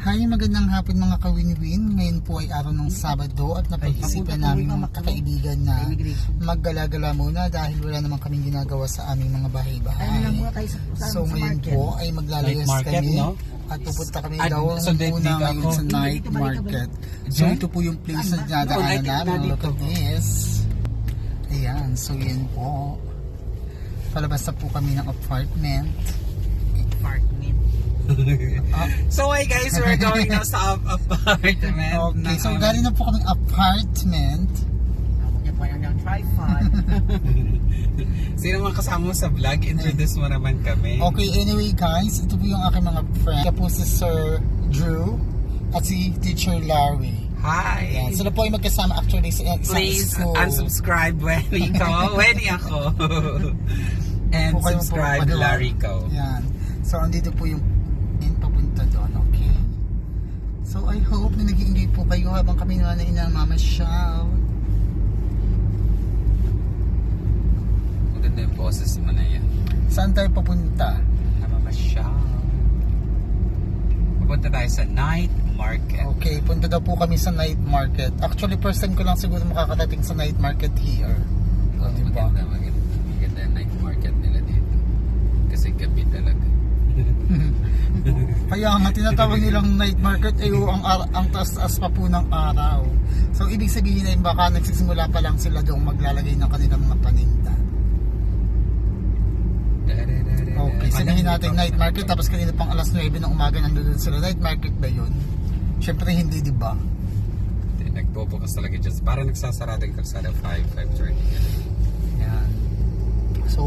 Hi, magandang hapon mga kawin-win. Ngayon po ay araw ng Sabado at napag-isipan namin mga kakaibigan na maggala-gala muna dahil wala naman kaming ginagawa sa aming mga bahay-bahay. So ngayon po ay maglalayas kami, no? At pupunta kami daw muna ngayon sa night market. So ito po yung place na dinadaanan namin. Look at this. Ayan, so yan po. Palabas na po kami ng apartment. So hi guys, we're going now sa apartment. Okay, so galing na po kaming apartment. Sino man kasama mo sa vlog? Introduce mo naman kami. Okay, anyway guys, ito po yung aking mga friend. Ito po si Sir Drew at si Teacher Larry. Hi! Yan. Sila po ay magkasama actually sa isang Please school. unsubscribe Wendy ko. Wendy ako. And Po kayo subscribe po, Larry ko. Yan. So andito po yung papunta doon, okay? So I hope na nag-i-enjoy po kayo habang kami naman ay namamasyal. Maganda yung boses mo na yan. Saan tayo papunta? Namamasyal. Pupunta tayo sa night market. Okay, punta daw po kami sa night market. Actually, first time ko lang siguro makakatating sa night market here. O, diba? Maganda yung night market nila dito. Kasi gabi talaga. Kaya nga tinatawag nilang night market ay ang taas-taas pa po ng araw. So ibig sabihin ay baka nagsisimula pa lang sila doong maglalagay ng kanilang mga paninda. Okay, sabihin natin night market tapos kanina pang alas 9 ng umaga nandoon sila. Night market ba yun? Syempre hindi, di ba? Nagpo-focus talaga dyan. Parang nagsasarado yung kalsada 5:30. Yan. So,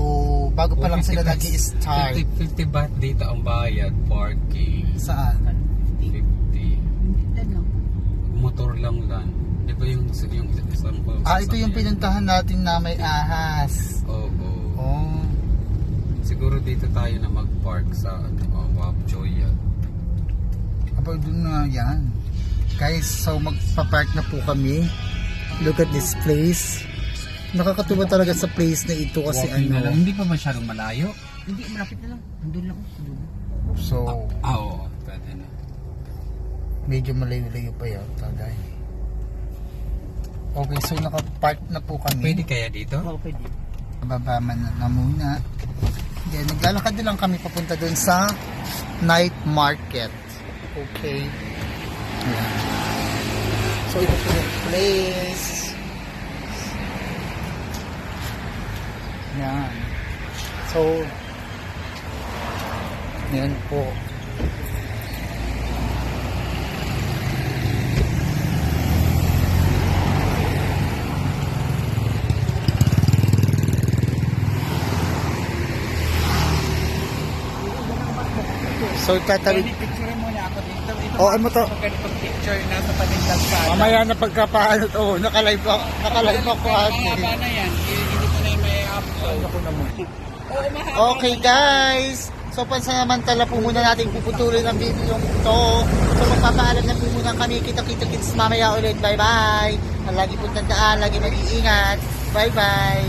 bago pa lang sila nag-i-start. 50 baht dito ang bayad, parking. Saan? 50. Motor lang. Di ba yung isang po? Ito yung pinuntahan natin na may ahas. Oo. Oh. Siguro dito tayo na mag-park sa Wapjoy. Kapag doon na yan. Guys, so magpa-park na po kami. Look at this place. Nakakatuwa talaga sa place na ito kasi Walking na lang. Hindi pa masyadong malayo. Hindi, malapit na lang. Andun lang. So, Oo. Pwede na. medyo malayo-layo pa yata guys. Okay, so naka-park na po kami. Pwede kaya dito? Oo, pwede. Bababa na muna. Then, naglalakad na lang kami papunta dun sa night market. Okay. Ayan. So, ito po yung place. Yan. So, yan po. So, tatawid. Picture mo na ako dito. Ito Oh, ano to? ganitong picture na sa panindagsada. Mamaya na pagkapaano to. Nakalive ako ate. Mahaba na yan. Hindi ko na yung may upload. Ako naman. Oo, mahaba. Okay guys, so pansamantala po muna natin puputuloy ang video ito. So magpapaalam na po muna kami. Kita-kita kits mamaya ulit. Bye bye. Lagi po tandaan, lagi mag-iingat. Bye bye.